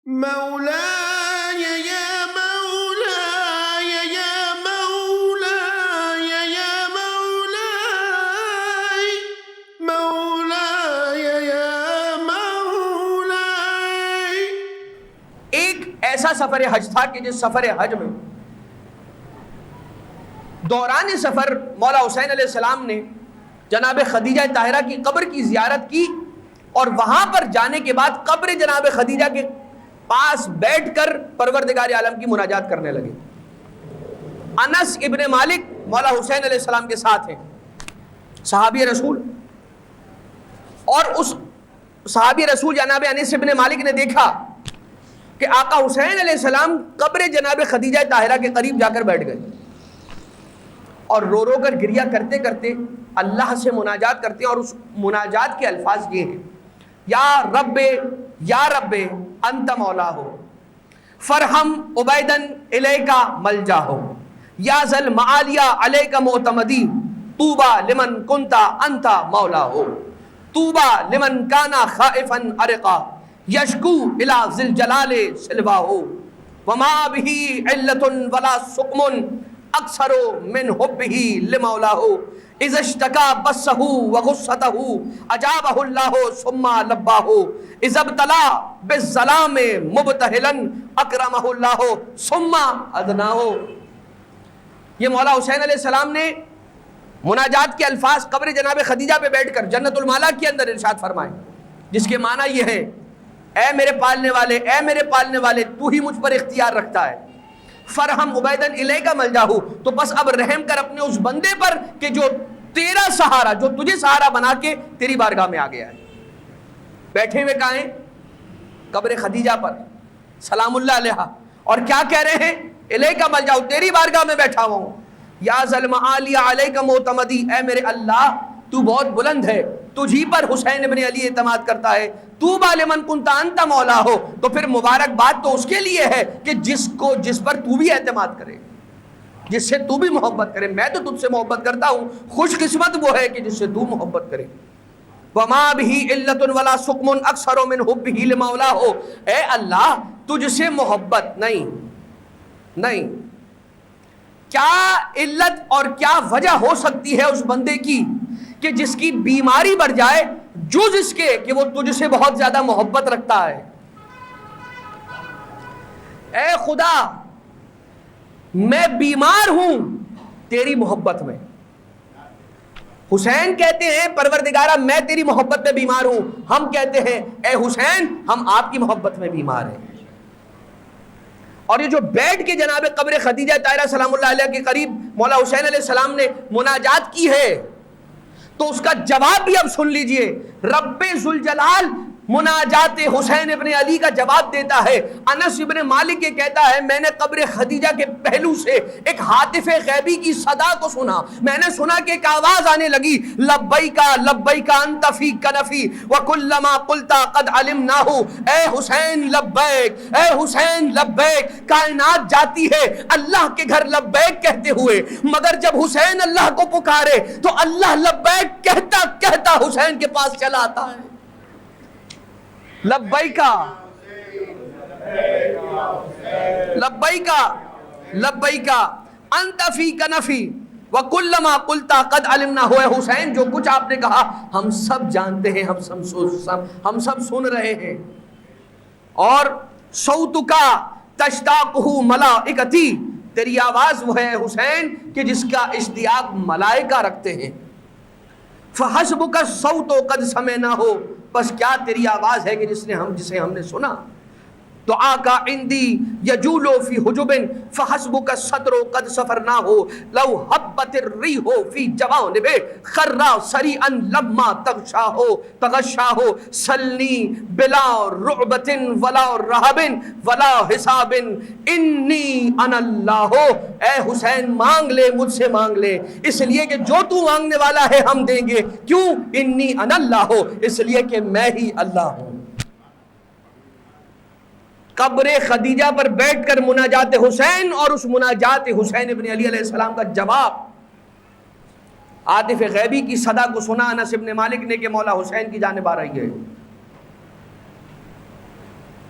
مولاي يا مولاي يا مولاي يا مولاي مولاي يا مولاي. ایک ایسا سفر حج تھا کہ جس سفر حج میں دوران سفر مولا حسین علیہ السلام نے جناب خدیجہ طاہرہ کی قبر کی زیارت کی، اور وہاں پر جانے کے بعد قبر جناب خدیجہ کے پاس بیٹھ کر پروردگار عالم کی مناجات کرنے لگے. انس ابن مالک مولا حسین علیہ السلام کے ساتھ ہیں، صحابی رسول، اور اس صحابی رسول جناب انس ابن مالک نے دیکھا کہ آقا حسین علیہ السلام قبر جناب خدیجہ طاہرہ کے قریب جا کر بیٹھ گئے اور رو رو کر گریہ کرتے کرتے اللہ سے مناجات کرتے ہیں. اور اس مناجات کے الفاظ یہ ہیں: یا رب انت مولا ہو فرحم عبیدن الیکا ملجا ہو یا ذل معالیہ علیک معتمدی طوبا لمن کنتا انت مولا ہو طوبا لمن کانا خائفا ارقا یشکو الی ذل جلال سلوا ہو وما به علت ولا سقم اکثر من حبه لمولاه اذا اشتكى بصه وغصته اجابه الله ثم لباه اذا ابتلى بالظلام مبتهلا اکرمه الله ثم ادناه. یہ مولا حسین علیہ السلام نے مناجات کے الفاظ قبر جناب خدیجہ پہ بیٹھ کر جنت المالا کے اندر ارشاد فرمائے، جس کے معنی یہ ہے: اے میرے پالنے والے، اے میرے پالنے والے، تو ہی مجھ پر اختیار رکھتا ہے. فرحم عبیدن الیکا ملجاہو، تو بس اب رحم کر اپنے اس بندے پر کہ جو تیرا سہارا، جو تجھے سہارا بنا کے تیری بارگاہ میں آ گیا ہے. بیٹھے ہوئے کہاں ہیں؟ قبر خدیجہ پر سلام اللہ علیہ، اور کیا کہہ رہے ہیں؟ الیکا ملجاہو، تیری بارگاہ میں بیٹھا ہوا ہوں. یا ذل معالی علیک معتمدی، اے میرے اللہ تو بہت بلند ہے، تجھی پر حسین ابن علی اعتماد کرتا ہے. طوبی لمن کنت انت مولا ہو، تو پھر مبارک بات تو اس کے لیے ہے کہ جس پر تو بھی اعتماد کرے، جس سے تو بھی محبت کرے. میں تو تجھ سے محبت کرتا ہوں، خوش قسمت وہ ہے کہ جس سے تو محبت کرے. وما به علت ولا سقم اکثر من حبه لمولاه، اے اللہ تجھ سے محبت نہیں. کیا علت اور کیا وجہ ہو سکتی ہے اس بندے کی کہ جس کی بیماری بڑھ جائے جز اس کے کہ وہ تجھ سے بہت زیادہ محبت رکھتا ہے. اے خدا میں بیمار ہوں تیری محبت میں. حسین کہتے ہیں پروردگارہ میں تیری محبت میں بیمار ہوں، ہم کہتے ہیں اے حسین ہم آپ کی محبت میں بیمار ہیں. اور یہ جو بیٹھ کے جناب قبر خدیجہ طاہرہ سلام اللہ علیہ کے قریب مولا حسین علیہ السلام نے مناجات کی ہے، تو اس کا جواب بھی اب سن لیجئے. رب ذوالجلال مناجات حسین ابن علی کا جواب دیتا ہے. انس ابن مالک یہ کہتا ہے میں نے قبر خدیجہ کے پہلو سے ایک ہاتف غیبی کی صدا کو سنا. میں نے سنا کہ ایک آواز آنے لگی: لبیکا لبیکا انت فی کنفی وکلما قلت قد علمناہ. اے حسین لبیک، اے حسین لبیک. کائنات جاتی ہے اللہ کے گھر لبیک کہتے ہوئے، مگر جب حسین اللہ کو پکارے تو اللہ لبیک کہتا کہتا حسین کے پاس چلا آتا ہے. لبیکا لبیکا لبیکا انت فی کنفی وکلما قلت قد علمنا. ہوئے حسین جو کچھ آپ نے کہا ہم سب جانتے ہیں، ہم سب سن رہے ہیں. اور صوتکا تشتاقہ ملائکتی، تیری آواز وہ ہے حسین کہ جس کا اشتیاق ملائکہ رکھتے ہیں. فحسبک الصوت قد سمعناہ، بس کیا تیری آواز ہے کہ جسے ہم نے سنا. دعا کا عندی یجولو فی حجب فحسبک الصدر قد سفرناہ لو حبت الریح فی جوانب خرا سریعا لما تغشاہ سلنی بلا رعبت ولا رہب ولا حساب انی انا اللہ. اے حسین مانگ لے، مجھ سے مانگ لے، اس لیے کہ جو تو مانگنے والا ہے ہم دیں گے. کیوں؟ انی انا اللہ، اس لیے کہ میں ہی اللہ ہوں. قبر خدیجہ پر بیٹھ کر مناجات حسین اور اس مناجات حسین ابن علی علیہ السلام کا جواب عاطف غیبی کی صدا کو سنا انس ابن مالک نے کہ مولا حسین کی جانب آ رہی ہے.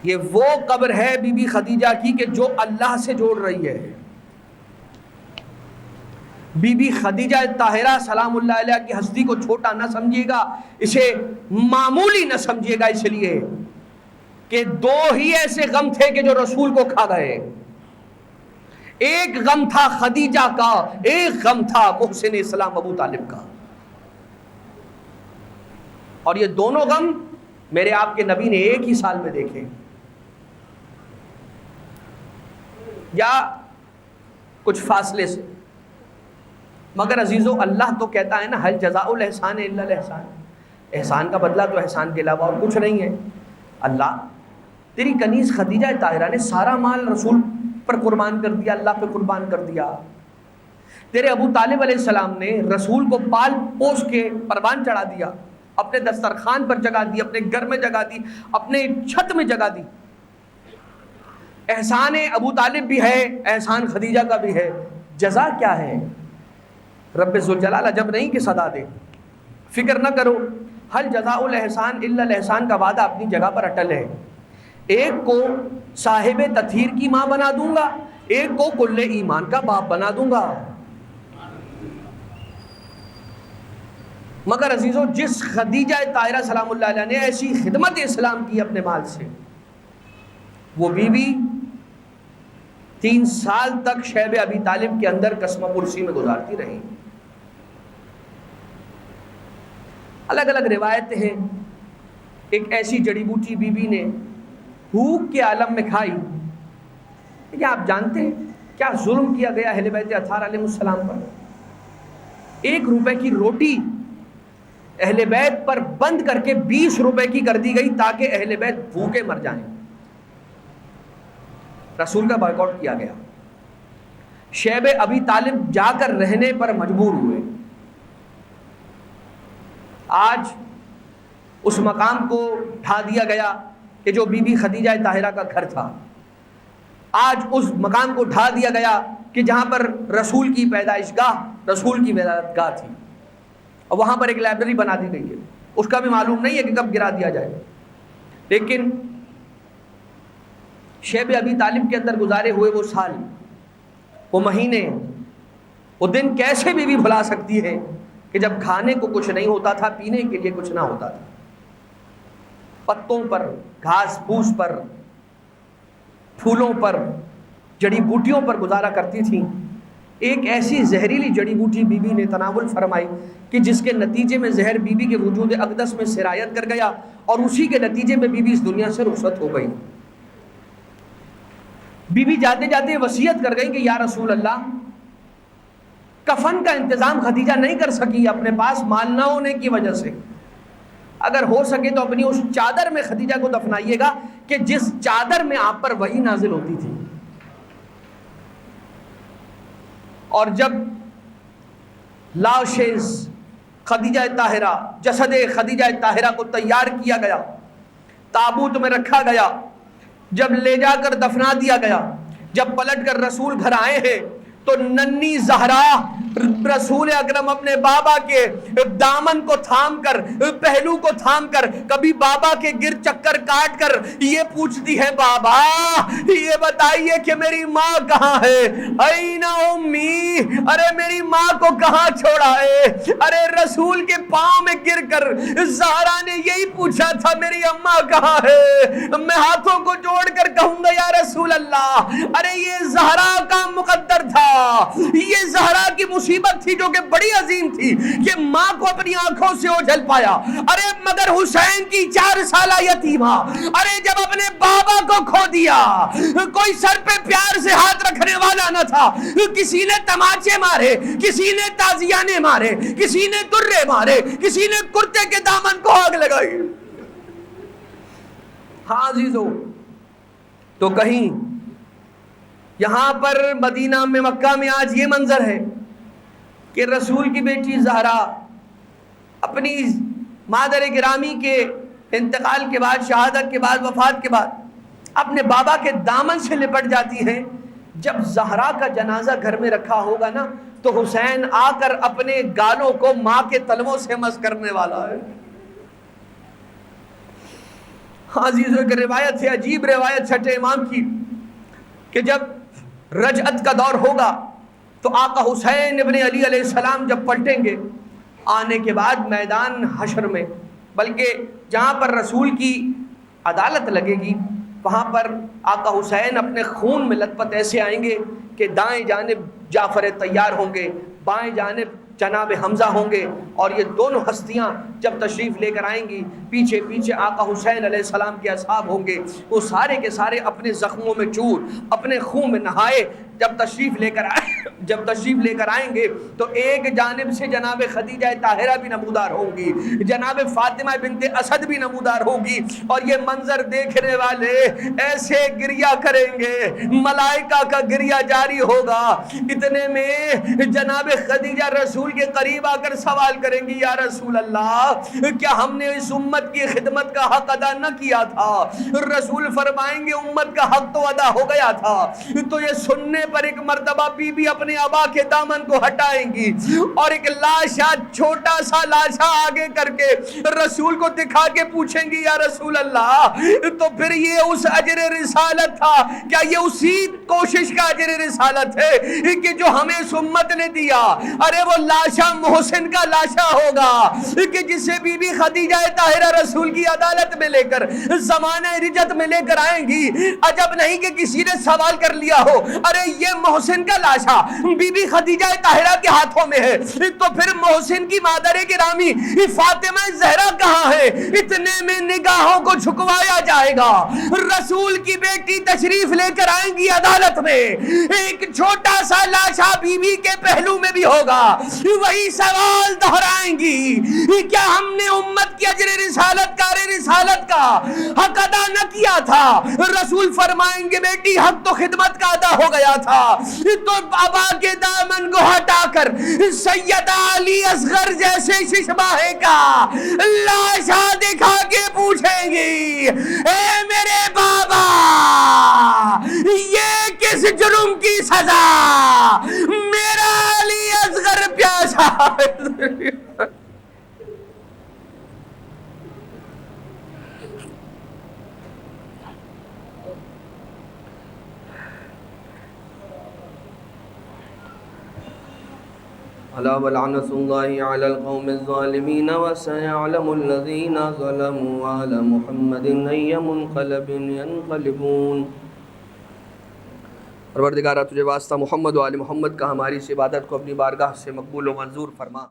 یہ وہ قبر ہے بی بی خدیجہ کی کہ جو اللہ سے جوڑ رہی ہے. بی بی خدیجہ طاہرہ سلام اللہ علیہ کی ہستی کو چھوٹا نہ سمجھیے گا, اسے معمولی نہ سمجھیے گا, اس لیے کہ دو ہی ایسے غم تھے کہ جو رسول کو کھا گئے. ایک غم تھا خدیجہ کا, ایک غم تھا محسن اسلام ابو طالب کا. اور یہ دونوں غم میرے آپ کے نبی نے ایک ہی سال میں دیکھے, یا کچھ فاصلے سے. مگر عزیزو, اللہ تو کہتا ہے نا حل جزاء الاحسان الا الاحسان, احسان کا بدلہ تو احسان کے علاوہ اور کچھ نہیں ہے. اللہ تیری کنیز خدیجہ طاہرہ نے سارا مال رسول پر قربان کر دیا, اللہ پہ قربان کر دیا. تیرے ابو طالب علیہ السلام نے رسول کو پال پوس کے پروان چڑھا دیا, اپنے دسترخوان پر جگہ دی, اپنے گھر میں جگہ دی, اپنے چھت میں جگہ دی. احسان ابو طالب بھی ہے, احسان خدیجہ کا بھی ہے. جزا کیا ہے؟ رب ذوالجلال عجب نہیں کہ صدا دے. فکر نہ کرو, حل جزاء الاحسان الا الاحسان کا وعدہ اپنی جگہ پر اٹل ہے. ایک کو صاحب تطہیر کی ماں بنا دوں گا, ایک کو کل ایمان کا باپ بنا دوں گا. مگر عزیزو, جس خدیجہ طاہرہ سلام اللہ علیہ نے ایسی خدمت اسلام کی اپنے مال سے, وہ بی بی 3 سال تک شیب ابی طالب کے اندر قصمہ پرسی میں گزارتی رہی. الگ الگ روایتیں ہیں. ایک ایسی جڑی بوٹی بی بی نے بھوک کے عالم میں کھائی. کیا آپ جانتے ہیں کیا ظلم کیا گیا اہل بیت اطہار علیہ السلام پر؟ 1 روپے کی روٹی اہل بیت پر بند کر کے 20 روپے کی کر دی گئی تاکہ اہل بیت بھوکے مر جائیں. رسول کا بائیکاٹ کیا گیا. شیب ابی طالب جا کر رہنے پر مجبور ہوئے. آج اس مقام کو ڈھا دیا گیا کہ جو بی بی خدیجہ طاہرہ کا گھر تھا. آج اس مقام کو ڈھا دیا گیا کہ جہاں پر رسول کی پیدائش گاہ, رسول کی ولادت گاہ تھی, اور وہاں پر ایک لائبریری بنا دی گئی ہے. اس کا بھی معلوم نہیں ہے کہ کب گرا دیا جائے. لیکن شیب ابی طالب کے اندر گزارے ہوئے وہ سال, وہ مہینے, وہ دن کیسے بھی بھلا سکتی ہے کہ جب کھانے کو کچھ نہیں ہوتا تھا, پینے کے لیے کچھ نہ ہوتا تھا. پتوں پر, گھاس پھوس پر, پھولوں پر, جڑی بوٹیوں پر گزارا کرتی تھیں. ایک ایسی زہریلی جڑی بوٹی بی بی نے تناول فرمائی کہ جس کے نتیجے میں زہر بی بی کے وجود اقدس میں سرایت کر گیا, اور اسی کے نتیجے میں بی بی اس دنیا سے رخصت ہو گئی. بی بی جاتے جاتے وصیت کر گئی کہ یا رسول اللہ, کفن کا انتظام خدیجہ نہیں کر سکی اپنے پاس مال نہ ہونے کی وجہ سے. اگر ہو سکے تو اپنی اس چادر میں خدیجہ کو دفنائیے گا کہ جس چادر میں آپ پر وحی نازل ہوتی تھی. اور جب لاشز خدیجہ طاہرہ, جسد خدیجہ طاہرہ کو تیار کیا گیا, تابوت میں رکھا گیا, جب لے جا کر دفنا دیا گیا, جب پلٹ کر رسول گھر آئے ہیں تو ننی زہرا رسول اکرم اپنے بابا کے دامن کو تھام کر, پہلو کو تھام کر, کبھی بابا کے گر چکر کاٹ کر یہ پوچھتی ہے, بابا یہ بتائیے کہ میری ماں کہاں ہے؟ اینا امی, ارے میری ماں کو کہاں چھوڑا ہے؟ ارے رسول کے پاؤں میں گر کر زہرا نے یہی پوچھا تھا میری اماں کہاں ہے. میں ہاتھوں کو جوڑ کر کہوں گا یا رسول اللہ, ارے یہ زہرا کا مقدر تھا, یہ زہرا کی مصیبت تھی جو کہ بڑی عظیم تھی کہ ماں کو اپنی آنکھوں سے اوجھل پایا. ارے مگر حسین کی 4 سالہ یتیمہ, ارے جب اپنے بابا کو کھو دیا, کوئی سر پہ پیار سے ہاتھ رکھنے والا نہ تھا, کسی نے تماچے مارے, کسی نے تازیانے مارے, کسی نے درے مارے, کسی نے کرتے کے دامن کو آگ لگائی. ہاں عزیزو, تو کہیں یہاں پر مدینہ میں, مکہ میں آج یہ منظر ہے کہ رسول کی بیٹی زہرا اپنی مادر گرامی کے انتقال کے بعد, شہادت کے بعد, وفات کے بعد اپنے بابا کے دامن سے لپٹ جاتی ہیں. جب زہرا کا جنازہ گھر میں رکھا ہوگا نا تو حسین آ کر اپنے گالوں کو ماں کے تلووں سے مس کرنے والا ہے. عزیزوں ایک روایت ہے، عجیب روایت چھٹے امام کی، کہ جب رجعت کا دور ہوگا تو آقا حسین ابن علی علیہ السلام جب پلٹیں گے آنے کے بعد میدان حشر میں، بلکہ جہاں پر رسول کی عدالت لگے گی وہاں پر آقا حسین اپنے خون میں لت پت ایسے آئیں گے کہ دائیں جانب جعفر طیار ہوں گے، بائیں جانب جناب حمزہ ہوں گے، اور یہ دونوں ہستیاں جب تشریف لے کر آئیں گی پیچھے پیچھے آقا حسین علیہ السلام کے اصحاب ہوں گے، وہ سارے کے سارے اپنے زخموں میں چور، اپنے خون میں نہائے جب تشریف لے کر آئیں گے تو ایک جانب سے جناب خدیجہ طاہرہ بھی نمودار ہوں گی، جناب فاطمہ بنت اسد بھی نمودار ہوگی، اور یہ منظر دیکھنے والے ایسے گریہ کریں گے، ملائکہ کا گریہ جاری ہوگا۔ اتنے میں جناب خدیجہ رسول کے قریب آ کر سوال کریں گی، یا رسول اللہ کیا ہم نے اس امت کی خدمت کا حق ادا نہ کیا تھا؟ رسول فرمائیں گے امت کا حق تو ادا ہو گیا تھا۔ تو یہ سننے پر ایک مرتبہ بی بی اپنے ابا کے دامن کو ہٹائیں گی اور ایک لاشا، چھوٹا سا لاشا آگے کر کے رسول کو دکھا کے پوچھیں گی، یا رسول اللہ تو پھر یہ اس اجر رسالت تھا کیا یہ اسی کوشش کا اجر رسالت ہے کہ جو ہمیں اس امت نے دیا؟ ارے وہ لاشا محسن کا لاشا ہوگا کہ جسے بی بی خدیجہ طاہرہ رسول کی عدالت میں لے کر زمانہ رجت میں لے کر آئیں گی۔ عجب نہیں کہ کسی نے سوال کر لیا ہو، ارے یہ محسن کا لاشا بی بی خدیجہ طاہرہ کے ہاتھوں میں ہے تو پھر محسن کی مادر گرامی فاطمہ زہرا کہاں ہے؟ اتنے میں نگاہوں کو جھکوایا جائے گا، رسول کی بیٹی تشریف لے کر آئیں گی عدالت میں، ایک چھوٹا سا لاشا بی بی کے پہلو میں بھی ہوگا، وہی سوال دہرائیں گی، کیا ہم نے امت کی اجر رسالت کا حق ادا نہ کیا تھا؟ رسول فرمائیں گے بیٹی حق تو خدمت کا ادا ہو گیا تھا، تو ابا کے دامن کو ہٹا کر سیدہ علی اصغر جیسے ششباہے کا لاشا دکھا کے پوچھیں گی، اے میرے بابا یہ کس جرم کی سزا؟ میرا علی اصغر پیاسا الا ولعنۃ اللہ علی القوم الظالمین وسيعلم الذین ظلموا علی محمد ای منقلب ینقلبون۔ پروردگارہ تجھے واسطہ محمد و آل محمد کا ہماری اس عبادت کو اپنی بارگاہ سے مقبول و منظور فرما۔